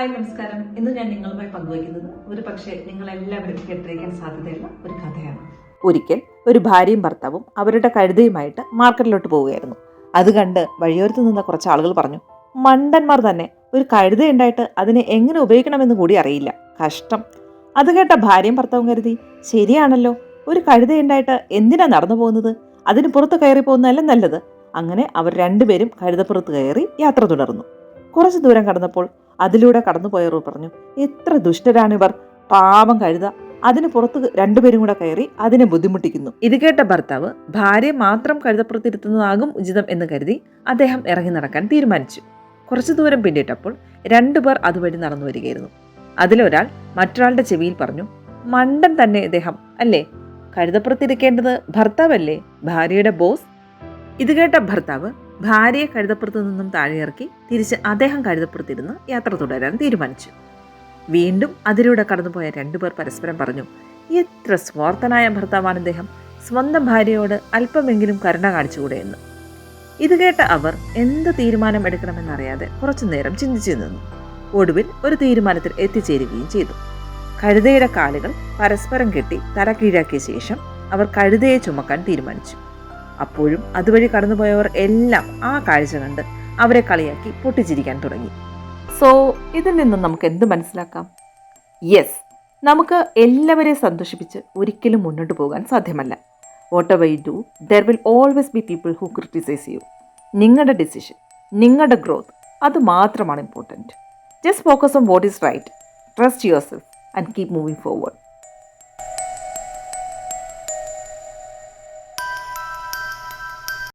Hi നമസ്കാരം. ഇന്ന് ഞാൻ നിങ്ങളുമായി പങ്കുവയ്ക്കുന്നത് ഒരു പക്ഷേ നിങ്ങളെല്ലാവരും കേട്ടിരിക്കാൻ സാധ്യതയുള്ള ഒരു കഥയാണ്. ഒരിക്കൽ ഒരു ഭാര്യയും ഭർത്താവും അവരുടെ കഴുതയുമായിട്ട് മാർക്കറ്റിലോട്ട് പോവുകയായിരുന്നു. അത് കണ്ട് വഴിയോരത്ത് നിന്ന കുറച്ച് ആളുകൾ പറഞ്ഞു, മണ്ടന്മാർ തന്നെ, ഒരു കഴുതയുണ്ടായിട്ട് അതിനെ എങ്ങനെ ഉപയോഗിക്കണമെന്ന് കൂടി അറിയില്ല, കഷ്ടം. അത് കേട്ട ഭാര്യയും ഭർത്താവും കരുതി, ശരിയാണല്ലോ, ഒരു കഴുതയുണ്ടായിട്ട് എന്തിനാ നടന്നു പോകുന്നത്, അതിന് പുറത്ത് കയറി പോകുന്നതല്ല നല്ലത്. അങ്ങനെ അവർ രണ്ടുപേരും കഴുതപ്പുറത്ത് കയറി യാത്ര തുടർന്നു. കുറച്ചു ദൂരം കടന്നപ്പോൾ അതിലൂടെ കടന്നുപോയവർ പറഞ്ഞു, എത്ര ദുഷ്ടരാണിവർ, പാവം കഴുത, അതിന് പുറത്ത് രണ്ടുപേരും കൂടെ കയറി അതിനെ ബുദ്ധിമുട്ടിക്കുന്നു. ഇത് കേട്ട ഭർത്താവ് ഭാര്യയെ മാത്രം കഴുതപ്പുറത്തിരുത്തുന്നതാകും ഉചിതം എന്ന് കരുതി അദ്ദേഹം ഇറങ്ങി നടക്കാൻ തീരുമാനിച്ചു. കുറച്ചു ദൂരം പിന്നിട്ടപ്പോൾ രണ്ടുപേർ അതുവഴി നടന്നു വരികയായിരുന്നു. അതിലൊരാൾ മറ്റൊരാളുടെ ചെവിയിൽ പറഞ്ഞു, മണ്ടൻ തന്നെ ഇദ്ദേഹം അല്ലേ, കഴുതപ്പുറത്തിരിക്കേണ്ടത് ഭർത്താവല്ലേ, ഭാര്യയുടെ ബോസ്. ഇത് കേട്ട ഭർത്താവ് ഭാര്യയെ കഴുതപ്പുറത്ത് നിന്നും താഴെയിറക്കി തിരിച്ച് അദ്ദേഹം കഴുതപ്പുറത്തിരുന്ന് യാത്ര തുടരാൻ തീരുമാനിച്ചു. വീണ്ടും അതിലൂടെ കടന്നുപോയ രണ്ടുപേർ പരസ്പരം പറഞ്ഞു, എത്ര സ്വാർത്ഥനായ ഭർത്താവാണ് ഇദ്ദേഹം, സ്വന്തം ഭാര്യയോട് അല്പമെങ്കിലും കരുണ കാണിച്ചുകൂടെ എന്ന്. ഇത് കേട്ട അവർ എന്ത് തീരുമാനം എടുക്കണമെന്നറിയാതെ കുറച്ചു നേരം ചിന്തിച്ചു നിന്നു. ഒടുവിൽ ഒരു തീരുമാനത്തിൽ എത്തിച്ചേരുകയും ചെയ്തു. കഴുതയുടെ കാലുകൾ പരസ്പരം കെട്ടി തല കീഴാക്കിയ ശേഷം അവർ കഴുതയെ ചുമക്കാൻ തീരുമാനിച്ചു. അപ്പോഴും അതുവഴി കടന്നുപോയവർ എല്ലാം ആ കാഴ്ച കണ്ട് അവരെ കളിയാക്കി പൊട്ടിച്ചിരിക്കാൻ തുടങ്ങി. സോ ഇതിൽ നിന്നും നമുക്ക് എന്ത് മനസ്സിലാക്കാം? യെസ്, നമുക്ക് എല്ലാവരെയും സന്തോഷിപ്പിച്ച് ഒരിക്കലും മുന്നോട്ട് പോകാൻ സാധ്യമല്ല. Whatever you do, there will always be people who criticise you. നിങ്ങളുടെ ഡിസിഷൻ, നിങ്ങളുടെ ഗ്രോത്ത്, അത് മാത്രമാണ് important. Just focus on what is right, trust yourself and keep moving forward.